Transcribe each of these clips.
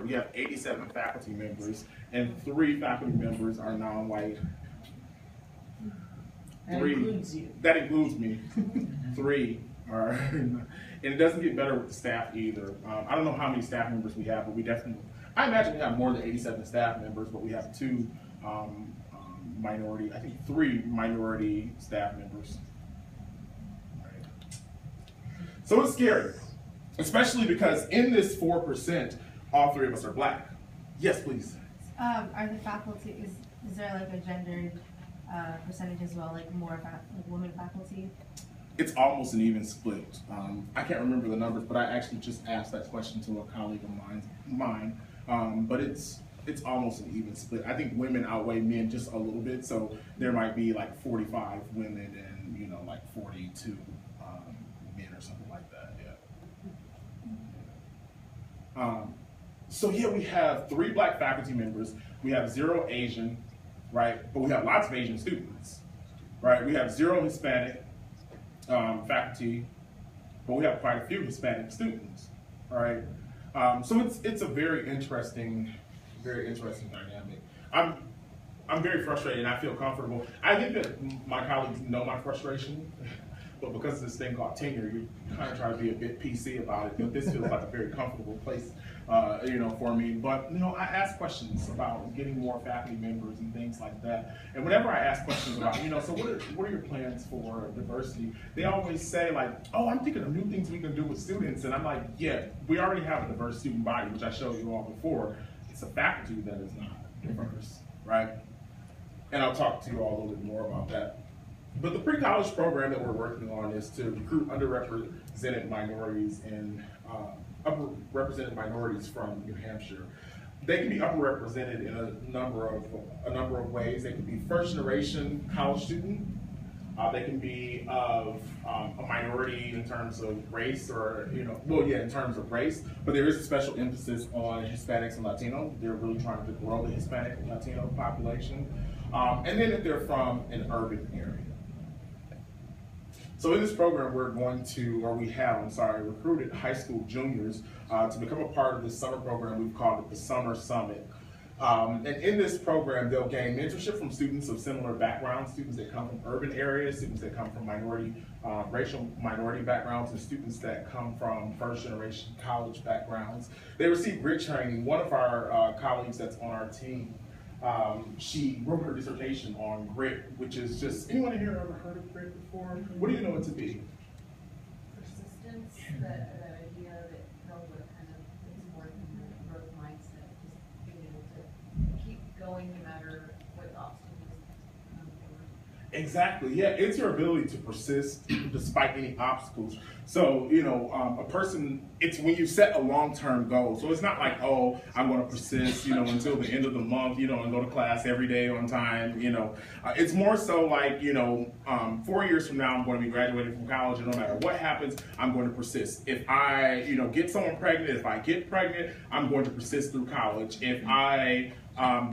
we have 87 faculty members, and 3 faculty members are non-white. That includes you. That includes me. 3 are, and it doesn't get better with the staff either. I don't know how many staff members we have, but we definitely, I imagine we have more than 87 staff members, but we have 2 minority, I think 3 minority staff members. Right. So it's scary, especially because in this 4%, all 3 of us are black. Yes, please. Are the faculty, is there like a gendered percentage as well, like more like women faculty? It's almost an even split. I can't remember the numbers, but I actually just asked that question to a colleague of mine. But it's almost an even split. I think women outweigh men just a little bit, so there might be like 45 women and like 42 men or something like that. Yeah. So yeah, we have 3 black faculty members. We have 0 Asian, right? But we have lots of Asian students, right? We have 0 Hispanic faculty, but we have quite a few Hispanic students, all right? So it's a very interesting dynamic. I'm very frustrated and I feel comfortable. I think that my colleagues know my frustration, but because of this thing called tenure, you kind of try to be a bit PC about it. But this feels like a very comfortable place, for me. But I ask questions about getting more faculty members and things like that. And whenever I ask questions about, so what are your plans for diversity? They always say like, oh, I'm thinking of new things we can do with students. And I'm like, yeah, we already have a diverse student body, which I showed you all before. It's a faculty that is not diverse, right? And I'll talk to you all a little bit more about that. But the pre-college program that we're working on is to recruit underrepresented minorities and upper-represented minorities from New Hampshire. They can be upper-represented in a number of ways. They can be first-generation college student. They can be of a minority in terms of race, or in terms of race. But there is a special emphasis on Hispanics and Latino. They're really trying to grow the Hispanic and Latino population. And then if they're from an urban area. So in this program, we have recruited high school juniors to become a part of this summer program. We've called it the Summer Summit. And in this program, they'll gain mentorship from students of similar backgrounds, students that come from urban areas, students that come from racial minority backgrounds, and students that come from first-generation college backgrounds. They receive grit training. One of our colleagues that's on our team, she wrote her dissertation on grit, which is just, anyone here ever heard of grit before? What do you know it to be? Persistence, the idea that what kind of is more than the growth mindset, just being able to keep going no matter what obstacles come forward. Exactly, yeah, it's your ability to persist despite any obstacles. So, a person, it's when you set a long-term goal. So it's not like, oh, I'm going to persist, until the end of the month, and go to class every day on time, It's more so like, 4 years from now, I'm going to be graduating from college, and no matter what happens, I'm going to persist. If I, get someone pregnant, if I get pregnant, I'm going to persist through college. If I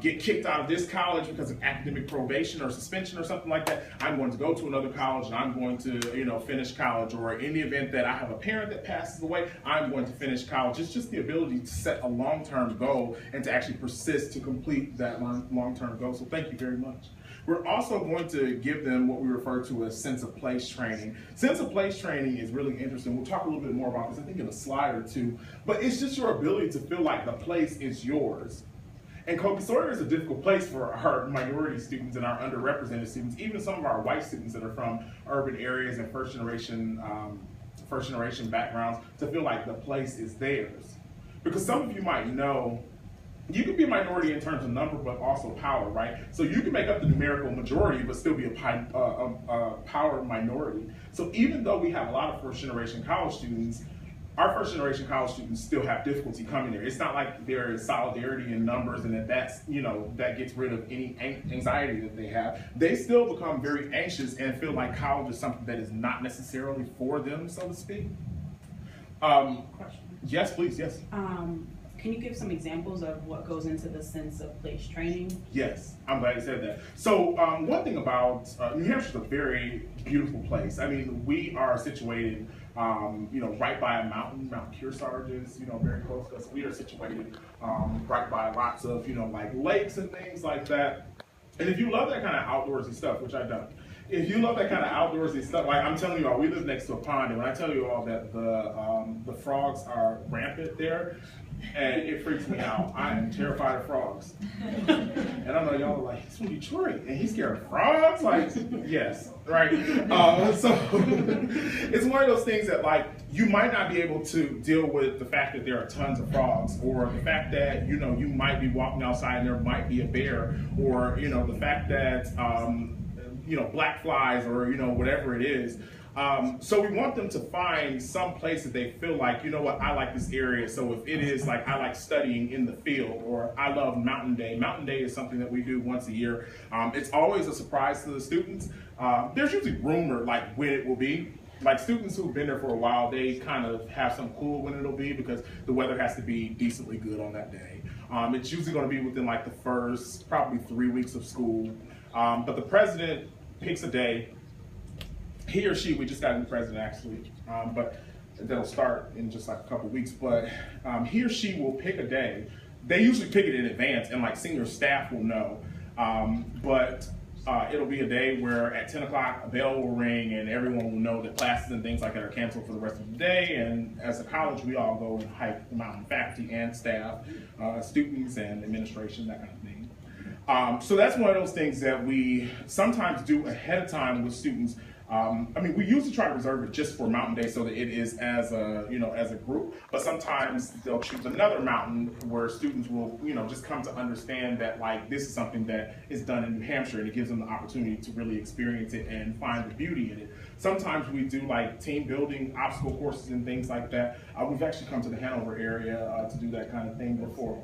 get kicked out of this college because of academic probation or suspension or something like that, I'm going to go to another college and I'm going to, finish college. Or in the event that I have a parent that passes away, I'm going to finish college. It's just the ability to set a long-term goal and to actually persist to complete that long-term goal. So thank you very much. We're also going to give them what we refer to as sense of place training. Sense of place training is really interesting. We'll talk a little bit more about this, I think, in a slide or two. But it's just your ability to feel like the place is yours. And Kobe Sawyer is a difficult place for our minority students and our underrepresented students, even some of our white students that are from urban areas and first generation backgrounds, to feel like the place is theirs. Because some of you might know, you can be a minority in terms of number, but also power, right? So you can make up the numerical majority, but still be a power minority. So even though we have a lot of first generation college students, our first generation college students still have difficulty coming there. It's not like there is solidarity in numbers and that gets rid of any anxiety that they have. They still become very anxious and feel like college is something that is not necessarily for them, so to speak. Question. Yes, please, yes. Can you give some examples of what goes into the sense of place training? Yes, I'm glad you said that. So one thing about New Hampshire is a very beautiful place. I mean, we are situated right by a mountain. Mount Kearsarge is, very close to us. We are situated right by lots of, like lakes and things like that. And if you love that kind of outdoorsy stuff, which I don't, if you love that kind of outdoorsy stuff, like I'm telling you all, we live next to a pond, and when I tell you all that the frogs are rampant there, and it freaks me out. I am terrified of frogs. And I know y'all are like, he's from Detroit, and he's scared of frogs? Like, yes, right? So it's one of those things that, like, you might not be able to deal with the fact that there are tons of frogs, or the fact that, you might be walking outside and there might be a bear, or, the fact that, black flies, or, whatever it is. So we want them to find some place that they feel like, I like this area. So if it is like, I like studying in the field, or I love Mountain Day. Mountain Day is something that we do once a year. It's always a surprise to the students. There's usually rumor like when it will be. Like students who've been there for a while, they kind of have some clue when it'll be, because the weather has to be decently good on that day. It's usually going to be within like the first probably 3 weeks of school. But the president picks a day. He or she, we just got a new president actually, but that'll start in just like a couple weeks. But he or she will pick a day. They usually pick it in advance, and like senior staff will know. But it'll be a day where at 10 o'clock a bell will ring, and everyone will know that classes and things like that are canceled for the rest of the day. And as a college, we all go and hike the mountain, faculty and staff, students and administration, that kind of thing. So that's one of those things that we sometimes do ahead of time with students. We usually try to reserve it just for Mountain Day so that it is as a group, but sometimes they'll choose another mountain where students will, just come to understand that like this is something that is done in New Hampshire, and it gives them the opportunity to really experience it and find the beauty in it. Sometimes we do like team building, obstacle courses and things like that. We've actually come to the Hanover area to do that kind of thing before.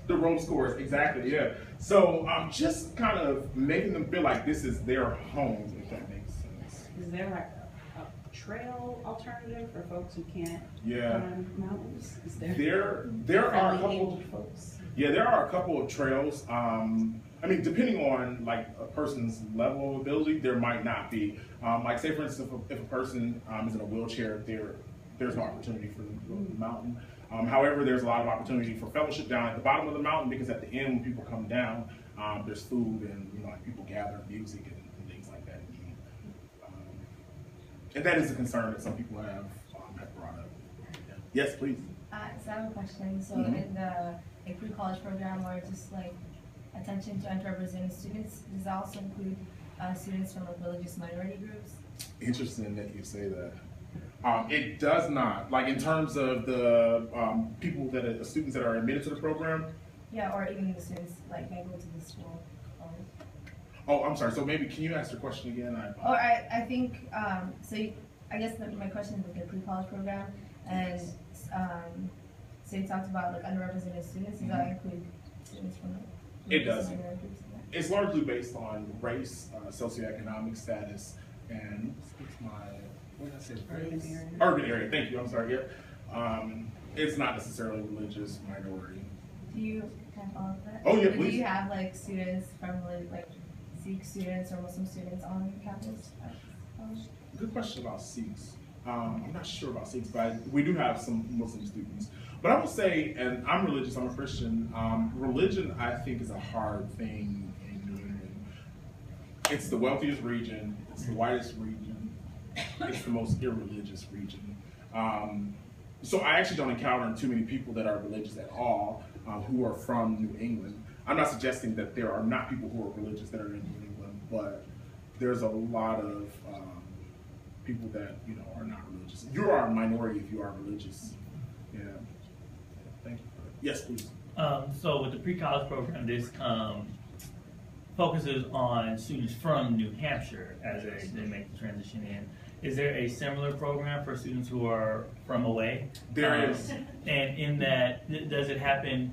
The Rome scores, exactly, yeah. So just kind of making them feel like this is their home, if that makes sense. Is there like a trail alternative for folks who can't climb mountains? Is there are a couple of folks? Yeah, there are a couple of trails. Depending on like a person's level of ability, there might not be. Like say for instance, if a person is in a wheelchair, there's no opportunity for them to go to the mountain. However, there's a lot of opportunity for fellowship down at the bottom of the mountain, because at the end when people come down, there's food and like people gather, music and things like that. And that is a concern that some people have brought up. Yes, please. So I have a question. So in the pre-college program, or just like attention to underrepresented students, does that also include students from like religious minority groups? Interesting that you say that. It does not. Like in terms of the people students that are admitted to the program. Yeah, or even the students like that go to the school. Oh, I'm sorry. So maybe can you ask your question again? I think I guess my question is with the pre-college program, and so you talked about like underrepresented students. Does that include students from like it doesn't. groups? It's largely based on race, socioeconomic status, and what did I say? Urban area. Urban area. Thank you. I'm sorry. Yeah. It's not necessarily religious minority. Do you have all of that? Oh yeah, Do please. you have like students from like Sikh students or Muslim students on campus? Good question about Sikhs. I'm not sure about Sikhs, but we do have some Muslim students. But I will say, and I'm religious, I'm a Christian, religion I think is a hard thing in New England. It's the wealthiest region, it's the whitest region, it's the most irreligious region. So I actually don't encounter too many people that are religious at all who are from New England. I'm not suggesting that there are not people who are religious that are in New England, but there's a lot of people that are not religious. You are a minority if you are religious. Yeah. Thank you. Yes, please. So with the pre-college program, this focuses on students from New Hampshire as they make the transition in. Is there a similar program for students who are from away? There is. And in that, does it happen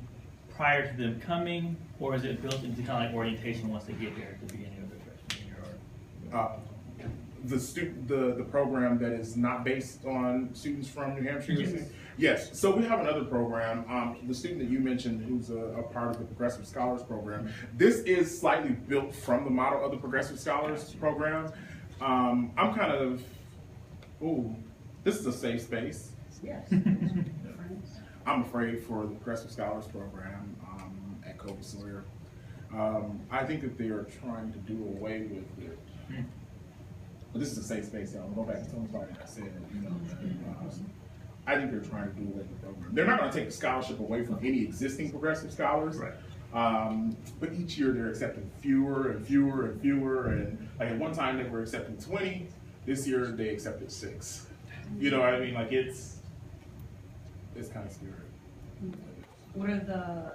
prior to them coming, or is it built into kind of like orientation once they get here at the beginning of their freshman year? The program that is not based on students from New Hampshire? Yes. Yes. So we have another program. The student that you mentioned who's a part of the Progressive Scholars Program, this is slightly built from the model of the Progressive Scholars Program. I'm kind of, This is a safe space. Yes. I'm afraid for the Progressive Scholars Program at Kobe Sawyer. I think that they are trying to do away with it. But this is a safe space. I'll go back to something I said. You know, I think they're trying to do away with the program. They're not going to take the scholarship away from any existing progressive scholars. Right. But each year they're accepting fewer and fewer and fewer. And like at one time they were accepting 20. This year they accepted 6. You know what I mean? Like it's kind of scary. What are the